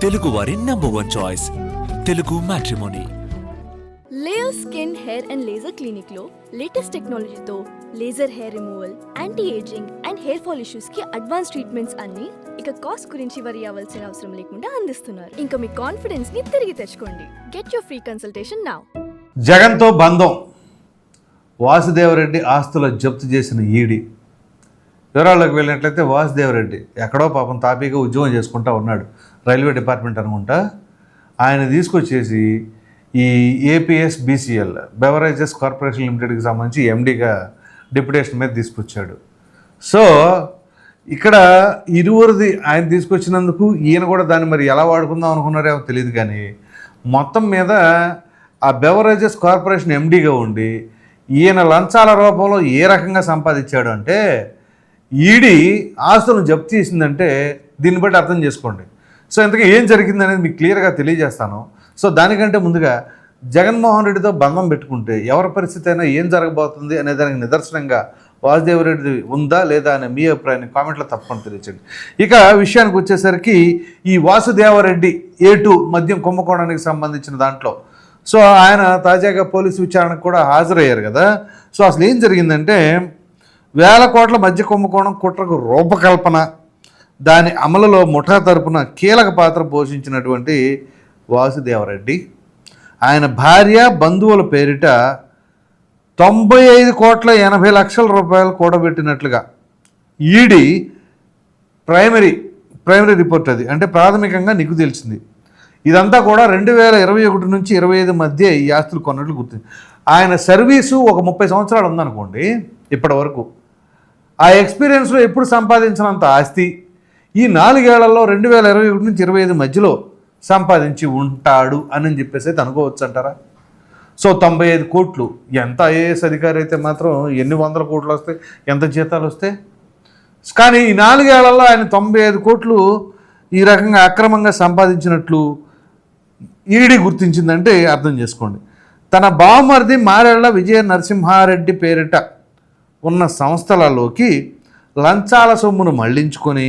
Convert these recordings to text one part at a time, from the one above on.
తెలుగు వారి #1 choice Telugu matrimony. Layer skin hair and laser clinic లో latest టెక్నాలజీతో laser hair removal, anti ageing and hair fall issues కి advance treatments అన్ని ఇక cost గురించి వరి అవ్వాల్సిన అవసరం లేకుండా అందిస్తున్నారు. ఇంకా మీ కాన్ఫిడెన్స్ ని తిరిగి తెచ్చుకోండి. Get your free consultation now. జగన్తో బంధం. వాసుదేవరెడ్డి ఆస్తుల జప్తు చేసిన ఈడీ. వివరాల్లోకి వెళ్ళినట్లయితే వాసుదేవరెడ్డి ఎక్కడో పాపం తాపీగా ఉద్యోగం చేసుకుంటా ఉన్నాడు, రైల్వే డిపార్ట్మెంట్ అనుకుంటా. ఆయన తీసుకొచ్చేసి ఈ APSBCL బెవరేజెస్ కార్పొరేషన్ లిమిటెడ్కి సంబంధించి ఎండీగా డిప్యుటేషన్ మీద తీసుకొచ్చాడు. సో ఇక్కడ ఇరువురిది ఆయన తీసుకొచ్చినందుకు ఈయన కూడా దాన్ని మరి ఎలా వాడుకుందాం అనుకున్నారేమో తెలియదు, కానీ మొత్తం మీద ఆ బెవరేజెస్ కార్పొరేషన్ ఎండీగా ఉండి ఈయన లంచాల రూపంలో ఏ రకంగా సంపాదించాడు అంటే, ఈడీ ఆస్తులను జప్తు చేసిందంటే దీన్ని బట్టి అర్థం చేసుకోండి. సో ఇంతకీ ఏం జరిగింది అనేది మీకు క్లియర్గా తెలియజేస్తాను. సో దానికంటే ముందుగా జగన్మోహన్ రెడ్డితో బంధం పెట్టుకుంటే ఎవరి పరిస్థితి అయినా ఏం జరగబోతుంది అనే దానికి నిదర్శనంగా వాసుదేవరెడ్డి ఉందా లేదా అనే మీ అభిప్రాయాన్ని కామెంట్లో తప్పకుండా తెలియచండి. ఇక విషయానికి వచ్చేసరికి ఈ వాసుదేవరెడ్డి A2 మద్యం కుంభకోణానికి సంబంధించిన దాంట్లో సో ఆయన తాజాగా పోలీసు విచారణకు కూడా హాజరయ్యారు కదా. సో అసలు ఏం జరిగిందంటే, వేల కోట్ల మద్య కుంభకోణం కుట్రకు రూపకల్పన, దాని అమలులో ముఠా తరపున కీలక పాత్ర పోషించినటువంటి వాసుదేవరెడ్డి ఆయన భార్య బంధువుల పేరిట 95,80,00,000 రూపాయలు కూడబెట్టినట్లుగా ఈడీ ప్రైమరీ రిపోర్ట్ అది అంటే ప్రాథమికంగా నీకు తెలిసింది. ఇదంతా కూడా 2021 నుంచి 25 మధ్య ఈ ఆస్తులు కొన్నట్లు గుర్తుంది. ఆయన సర్వీసు ఒక 30 సంవత్సరాలు ఉందనుకోండి ఇప్పటి వరకు. ఆ ఎక్స్పీరియన్స్లో ఎప్పుడు సంపాదించినంత ఆస్తి ఈ 4 ఏళ్లలో 2021 నుంచి 25 మధ్యలో సంపాదించి ఉంటాడు అని చెప్పేసి అయితే అనుకోవచ్చు అంటారా? సో 95 కోట్లు, ఎంత IAS అధికారి అయితే మాత్రం ఎన్ని వందల కోట్లు వస్తాయి, ఎంత జీతాలు వస్తాయి? కానీ ఈ 4 ఏళ్లలో ఆయన 95 కోట్లు ఈ రకంగా అక్రమంగా సంపాదించినట్లు ఈడీ గుర్తించిందంటే అర్థం చేసుకోండి. తన బావమరిది మారెళ్ల విజయ నరసింహారెడ్డి పేరిట ఉన్న సంస్థలలోకి లంచాల సొమ్మును మళ్లించుకొని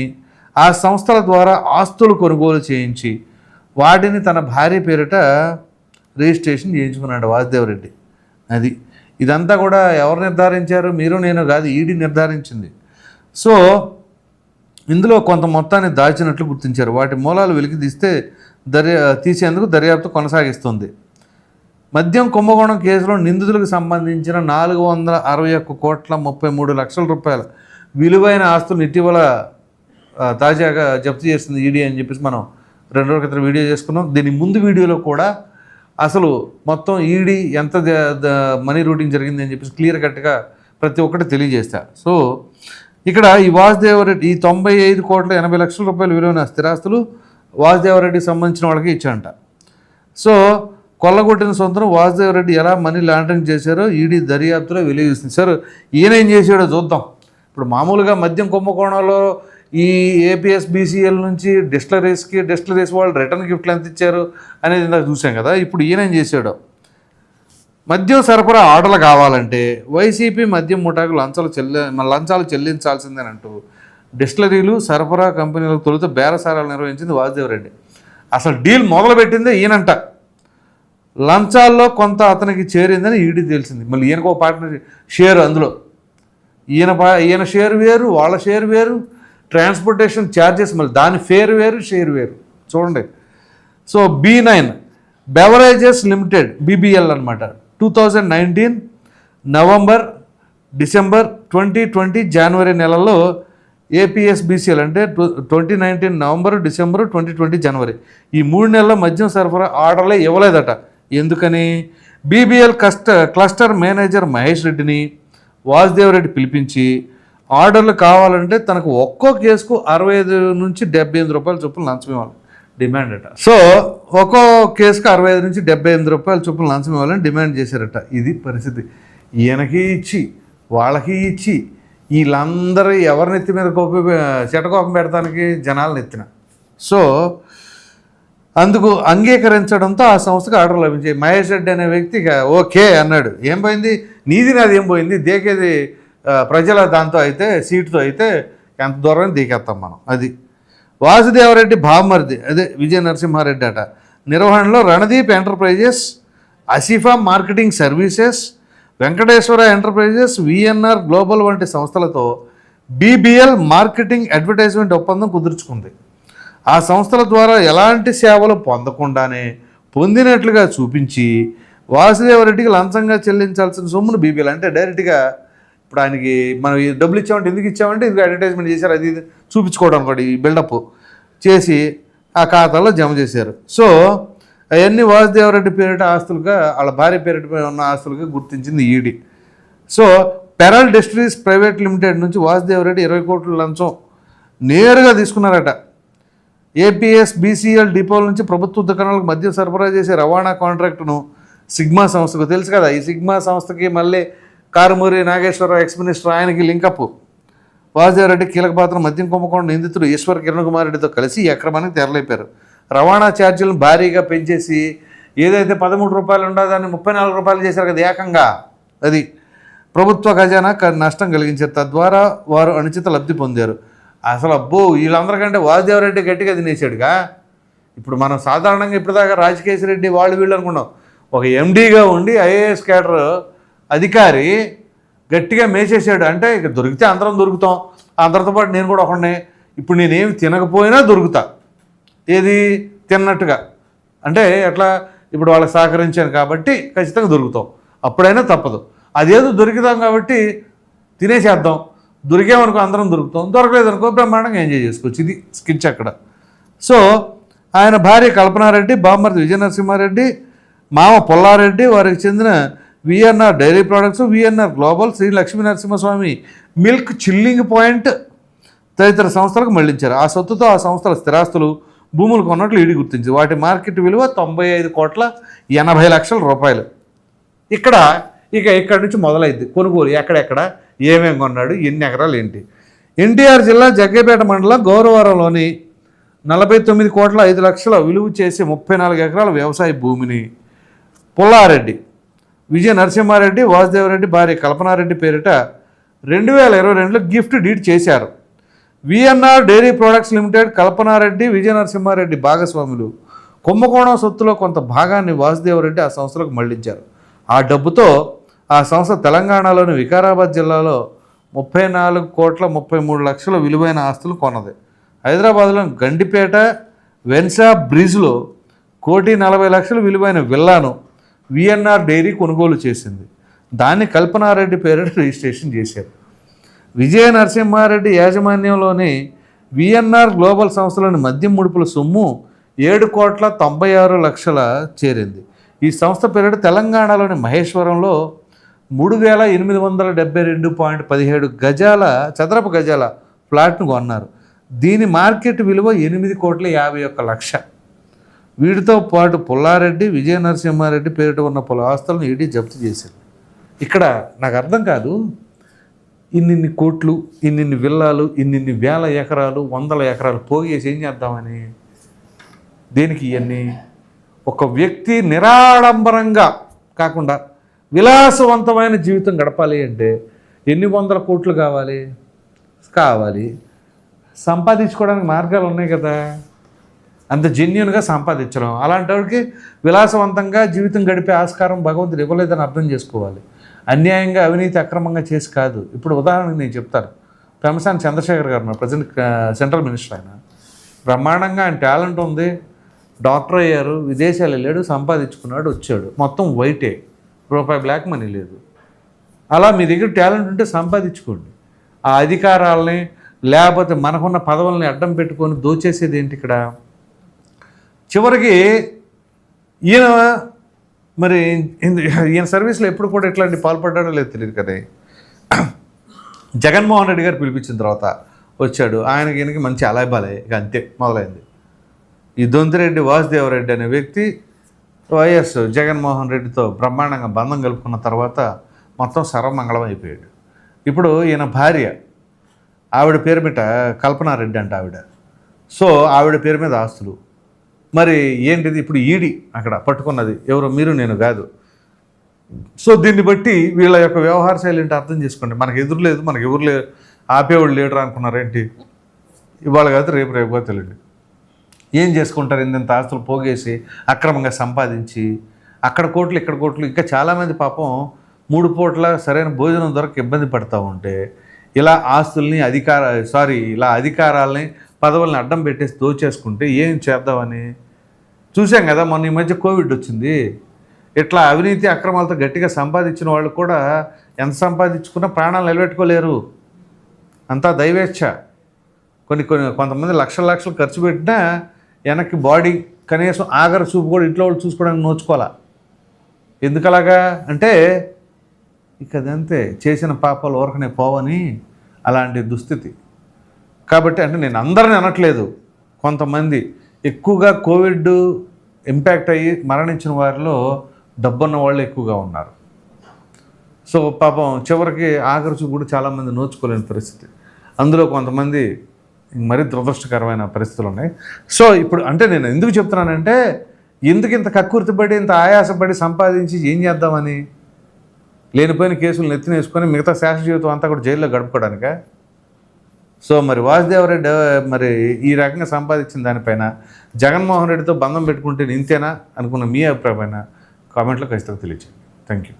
ఆ సంస్థల ద్వారా ఆస్తులు కొనుగోలు చేయించి వాటిని తన భార్య పేరిట రిజిస్ట్రేషన్ చేయించుకున్నాడు వాసుదేవరెడ్డి. అది ఇదంతా కూడా ఎవరు నిర్ధారించారు? మీరు నేను కాదు, ఈడీ నిర్ధారించింది. సో ఇందులో కొంత మొత్తాన్ని దాచినట్లు గుర్తించారు. వాటి మూలాలు వెలికి తీసేందుకు దర్యాప్తు కొనసాగిస్తుంది. మద్యం కుంభకోణం కేసులో నిందితులకు సంబంధించిన 461,33,00,000 రూపాయల విలువైన ఆస్తులను ఇటీవల తాజాగా జప్తు చేస్తుంది ఈడీ అని చెప్పేసి మనం 2 రోజుల క్రితం వీడియో చేసుకున్నాం. దీని ముందు వీడియోలో కూడా అసలు మొత్తం ఈడీ ఎంత మనీ రూటింగ్ జరిగింది అని చెప్పేసి క్లియర్ కట్గా ప్రతి ఒక్కటి తెలియజేస్తా. సో ఇక్కడ ఈ వాసుదేవరెడ్డి ఈ 95,80,00,000 రూపాయల విలువైన స్థిరాస్తులు వాసుదేవరెడ్డికి సంబంధించిన వాళ్ళకి ఇచ్చారంట. సో కొల్లగొట్టిన సొంతం వాసుదేవరెడ్డి ఎలా మనీ లాండరింగ్ చేశారో ఈడీ దర్యాప్తులో వెలుగుస్తుంది. సార్ ఈయన ఏం చేశాడో చూద్దాం. ఇప్పుడు మామూలుగా మద్యం కుంభకోణంలో ఈ APSBCL నుంచి డిస్టిలరీస్ వాళ్ళు రిటర్న్ గిఫ్ట్లు ఎంత ఇచ్చారు అనేది ఇందాక చూసాం కదా. ఇప్పుడు ఈయన ఏం చేశాడో, మద్యం సరఫరా ఆర్డర్లు కావాలంటే వైసీపీ మద్యం ముఠాకు లంచాలు చెల్లించాల్సిందేనంటూ డిస్టిలరీలు సరఫరా కంపెనీలకు తొలుత బేరసారాలు నిర్వహించింది వాసుదేవరెడ్డి. అసలు డీల్ మొదలుపెట్టిందే ఈయనంట. లంచాల్లో కొంత అతనికి చేరిందని ఈడీ తెలిసింది. మళ్ళీ ఈయనకు పార్ట్నర్ షేర్, అందులో ఈయన షేర్ వేరు, వాళ్ళ షేర్ వేరు, ట్రాన్స్పోర్టేషన్ ఛార్జెస్ మళ్ళీ దాని ఫేర్ వేరు, షేర్ వేరు. చూడండి. So B9 beverages limited BBL అనమాట. 2019 నవంబర్, డిసెంబర్, 2020 జనవరి నెలల్లో APSBCL అంటే 2019 నవంబర్, డిసెంబర్, 2020 జనవరి ఈ 3 నెలల మద్యం సరఫరా ఆర్డర్లే ఇవ్వలేదట. ఎందుకని? BBL క్లస్టర్ మేనేజర్ మహేష్ రెడ్డిని వాసుదేవరెడ్డి పిలిపించి ఆర్డర్లు కావాలంటే తనకు ఒక్కో కేసుకు 65 నుంచి 78 రూపాయల చొప్పున లంచం ఇవ్వాలి డిమాండ్ అట. సో ఒక్కో కేసుకు 65 నుంచి 78 రూపాయల చొప్పున లంచం ఇవ్వాలని డిమాండ్ చేశారట. ఇది పరిస్థితి. ఈయనకి ఇచ్చి వాళ్ళకి ఇచ్చి వీళ్ళందరూ ఎవరి నెత్తి మీద చెటకోపం పెడతానికి జనాలు నెత్తిన. సో అందుకు అంగీకరించడంతో ఆ సంస్థకు ఆర్డర్ లభించాయి. మహేష్ రెడ్డి అనే వ్యక్తి ఓకే అన్నాడు. ఏం పోయింది, నీది నాది ఏం పోయింది, దేకేది ప్రజల దాంతో అయితే సీటుతో అయితే ఎంత దూరం దిగేస్తాం మనం. అది వాసుదేవరెడ్డి బామ్మర్ది అదే విజయ నరసింహారెడ్డి అట నిర్వహణలో Randeep enterprises, Asifa marketing services, Venkateswara enterprises, VNR global వంటి సంస్థలతో బీబీఎల్ మార్కెటింగ్ అడ్వర్టైజ్మెంట్ ఒప్పందం కుదుర్చుకుంది. ఆ సంస్థల ద్వారా ఎలాంటి సేవలు పొందకుండానే పొందినట్లుగా చూపించి వాసుదేవరెడ్డికి లంచంగా చెల్లించాల్సిన సొమ్మును బీబీఎల్ అంటే డైరెక్ట్గా ఇప్పుడు ఆయనకి మనం ఈ డబ్బులు ఇచ్చామంటే ఎందుకు ఇచ్చామంటే ఇది అడ్వర్టైజ్మెంట్ చేశారు, అది ఇది చూపించుకోవడం కూడా ఈ బిల్డప్ చేసి ఆ ఖాతాలో జమ చేశారు. సో అవన్నీ వాసుదేవరెడ్డి పేరిట ఆస్తులుగా వాళ్ళ భార్య పేరిట ఉన్న ఆస్తులుగా గుర్తించింది ED. So pearl distilleries private limited నుంచి వాసుదేవరెడ్డి 20 కోట్ల లంచం నేరుగా తీసుకున్నారట. ఏపీఎస్ బీసీఎల్ డిపోల నుంచి ప్రభుత్వ దుకాణాలకు మద్యం సరఫరా చేసే రవాణా కాంట్రాక్టును సిగ్మా సంస్థకు తెలుసు కదా. ఈ సిగ్మా సంస్థకి మళ్ళీ కారుమూరి నాగేశ్వరరావు ఎక్స్ మినిస్టర్ ఆయనకి లింకప్. వాసుదేవరెడ్డి కీలక పాత్ర మద్యం కుంభకోణం నిందితుడు ఈశ్వర్ కిరణ్ కుమార్ రెడ్డితో కలిసి ఈ అక్రమానికి తెరలేపారు. రవాణా ఛార్జీలను భారీగా పెంచేసి ఏదైతే 13 రూపాయలు ఉండదో దాన్ని 34 రూపాయలు చేశారు కదా ఏకంగా. అది ప్రభుత్వ ఖజానా నష్టం కలిగించారు. తద్వారా వారు అనుచిత లబ్ధి పొందారు. అసలు అబ్బో వీళ్ళందరికంటే వాసుదేవరెడ్డి గట్టిగా తినేసాడుగా. ఇప్పుడు మనం సాధారణంగా ఇప్పటిదాకా రాజకేశ్ రెడ్డి వీళ్ళు అనుకున్నాం. ఒక ఎండీగా ఉండి ఐఏఎస్ క్యాడర్ అధికారి గట్టిగా మేసేసాడు అంటే ఇక దొరికితే అందరం దొరుకుతాం, అందరితో పాటు నేను కూడా ఒకడినే. ఇప్పుడు నేనేమి తినకపోయినా దొరుకుతా, ఏది తిన్నట్టుగా అంటే ఎట్లా ఇప్పుడు వాళ్ళకి సహకరించాను కాబట్టి ఖచ్చితంగా దొరుకుతాం, అప్పుడైనా తప్పదు. అదేదో దొరికిదాం కాబట్టి తినేసేద్దాం, దొరికామనుకో అందరం దొరుకుతాం, దొరకలేదనుకో బ్రహ్మాండంగా ఎంజాయ్ చేసుకోవచ్చు. ఇది స్కిచ్ అక్కడ. సో ఆయన భార్య కల్పనారెడ్డి, బామ్మర్ది విజయ నరసింహారెడ్డి, మామ పుల్లారెడ్డి, వారికి చెందిన VNR dairy products, VNR global, Shri Lakshmi Narasimhaswamy milk chilling point తదితర సంస్థలకు మళ్లించారు. ఆ సొత్తుతో ఆ సంస్థల స్థిరాస్తులు, భూములు కొన్నట్లు ఈడీ గుర్తించింది. వాటి మార్కెట్ విలువ 95,80,00,000 రూపాయలు. ఇక్కడి నుంచి మొదలైంది కొనుగోలు. ఎక్కడెక్కడ ఏమేమి కొన్నాడు, ఎన్ని ఎకరాలు ఏంటి. ఎన్టీఆర్ జిల్లా జగ్గైపేట మండలం గౌరవరంలోని 49,05,00,000 విలువ చేసే 34 ఎకరాల వ్యవసాయ భూమిని పుల్లారెడ్డి, విజయ నరసింహారెడ్డి, వాసుదేవరెడ్డి భార్య కల్పనారెడ్డి పేరిట 2022లో గిఫ్ట్ డీడ్ చేశారు. VNR dairy products limited, Kalpanareddy, Vijaya Narasimhareddy భాగస్వాములు. కుంభకోణం సొత్తులో కొంత భాగాన్ని వాసుదేవరెడ్డి ఆ సంస్థలకు మళ్లించారు. ఆ డబ్బుతో ఆ సంస్థ తెలంగాణలోని వికారాబాద్ జిల్లాలో 34,33,00,000 విలువైన ఆస్తులు కొన్నది. హైదరాబాద్లో గండిపేట వెన్సా బ్రిడ్జ్లో 1,40,00,000 విలువైన విల్లాను విఎన్ఆర్ డైరీ కొనుగోలు చేసింది. దాన్ని కల్పనారెడ్డి పేరిట రిజిస్ట్రేషన్ చేశారు. విజయ నరసింహారెడ్డి యాజమాన్యంలోని విఎన్ఆర్ గ్లోబల్ సంస్థలోని మద్యం ముడుపుల సొమ్ము 7,96,00,000 చేరింది. ఈ సంస్థ పేరిట తెలంగాణలోని మహేశ్వరంలో 3,872.17 చదరపు గజాల ఫ్లాట్ను కొన్నారు. దీని మార్కెట్ విలువ 8,51,00,000. వీటితో పాటు పుల్లారెడ్డి, విజయ నరసింహారెడ్డి పేరిట ఉన్న పలు ఆస్తులను ఈడీ జప్తు చేశారు. ఇక్కడ నాకు అర్థం కాదు, ఇన్నిన్ని కోట్లు, ఇన్నిన్ని విల్లాలు, ఇన్నిన్ని వేల ఎకరాలు, 100 ఎకరాలు పోగేసి ఏం చేద్దామని, దేనికి ఇవన్నీ? ఒక వ్యక్తి నిరాడంబరంగా కాకుండా విలాసవంతమైన జీవితం గడపాలి అంటే ఎన్ని 100 కోట్లు కావాలి. సంపాదించుకోవడానికి మార్గాలు ఉన్నాయి కదా, అంత జెన్యున్గా సంపాదించడం. అలాంటి వాడికి విలాసవంతంగా జీవితం గడిపే ఆస్కారం భగవంతుడు ఇవ్వలేదని అర్థం చేసుకోవాలి. అన్యాయంగా అవినీతి అక్రమంగా చేసి కాదు. ఇప్పుడు ఉదాహరణకు నేను చెప్తాను. పెమసాని చంద్రశేఖర్ గారు ప్రజెంట్ సెంట్రల్ మినిస్టర్, ఆయన బ్రహ్మాండంగా ఆయన టాలెంట్ ఉంది, డాక్టర్ అయ్యారు, విదేశాలు వెళ్ళాడు, సంపాదించుకున్నాడు, వచ్చాడు, మొత్తం వైటే, రూపాయి బ్లాక్ మనీ లేదు. అలా మీ దగ్గర టాలెంట్ ఉంటే సంపాదించుకోండి. ఆ అధికారాలని లేకపోతే మనకున్న పదవుల్ని అడ్డం పెట్టుకొని దోచేసేది ఏంటి ఇక్కడ? చివరికి ఈయన సర్వీస్లో ఎప్పుడు కూడా ఇట్లాంటి పాల్పడ్డాడో లేదు తెలియదు కదా. జగన్మోహన్ రెడ్డి గారు పిలిపించిన తర్వాత వచ్చాడు, ఈయనకి మంచి అలాబాలే, ఇక అంతే మొదలైంది. ఈ దొంతిరెడ్డి వాసుదేవరెడ్డి అనే వ్యక్తి వైఎస్ జగన్మోహన్ రెడ్డితో బ్రహ్మాండంగా బంధం కలుపుకున్న తర్వాత మొత్తం సర్వమంగళం అయిపోయాడు. ఇప్పుడు ఈయన భార్య, ఆవిడ పేరు మీద కల్పనారెడ్డి అంట ఆవిడ. సో ఆవిడ పేరు మీద ఆస్తులు. మరి ఏంటిది ఇప్పుడు ఈడీ అక్కడ పట్టుకున్నది ఎవరు? మీరు, నేను కాదు. సో దీన్ని బట్టి వీళ్ళ యొక్క వ్యవహార శైలి ఏంటి అర్థం చేసుకోండి. మనకు ఎదురు లేదు, మనకు ఎవరు లేరు, ఆపేవాళ్ళు లేడరు అనుకున్నారేంటి? ఇవాళ కాదు రేపు రేపుగా తెలియదు. ఏం చేసుకుంటారు? ఇంత ఆస్తులు పోగేసి అక్రమంగా సంపాదించి అక్కడ కోట్లు ఇక్కడ కోట్లు, ఇంకా చాలామంది పాపం 3 పూట్ల సరైన భోజనం దొరక ఇబ్బంది పడుతూ ఉంటే ఇలా ఆస్తుల్ని ఇలా అధికారాలని పదవుల్ని అడ్డం పెట్టేసి దోచేసుకుంటే ఏం చేద్దామని చూసాం కదా. మొన్న ఈ మధ్య కోవిడ్ వచ్చింది. ఇట్లా అవినీతి అక్రమాలతో గట్టిగా సంపాదించిన వాళ్ళు కూడా ఎంత సంపాదించుకున్నా ప్రాణాలు నిలబెట్టుకోలేరు. అంతా దైవేచ్ఛ. కొంతమంది లక్షలు ఖర్చు పెట్టినా వెనక్కి బాడీ కనీసం ఆఖరి చూపు కూడా ఇంట్లో వాళ్ళు చూసుకోవడానికి నోచుకోవాలా. ఎందుకలాగా అంటే ఇక అదంతే, చేసిన పాపాలు ఊరకనే పోవని అలాంటి దుస్థితి. కాబట్టి అంటే నేను అందరిని అనట్లేదు, కొంతమంది ఎక్కువగా కోవిడ్ ఇంపాక్ట్ అయ్యి మరణించిన వారిలో డబ్బున్న వాళ్ళు ఎక్కువగా ఉన్నారు. సో పాపం చివరికి ఆఖరి చూపు కూడా చాలామంది నోచుకోలేని పరిస్థితి. అందులో కొంతమంది మరీ దురదృష్టకరమైన పరిస్థితులు ఉన్నాయి. సో ఇప్పుడు అంటే నేను ఎందుకు చెప్తున్నానంటే, ఎందుకు ఇంత కక్కుర్తిపడి ఇంత ఆయాసపడి సంపాదించి ఏం చేద్దామని లేనిపోయిన కేసులు నెత్తినేసుకొని మిగతా శాశ్వత జీవితం అంతా కూడా జైల్లో గడుపుకోవడానికా? సో మరి వాసుదేవరెడ్డి మరి ఈ రకంగా సంపాదించిన దానిపైన జగన్మోహన్ రెడ్డితో బంధం పెట్టుకుంటే ఇంతేనా అనుకున్న మీ అభిప్రాయమైన కామెంట్లో ఖచ్చితంగా తెలియజేయండి. Thank you.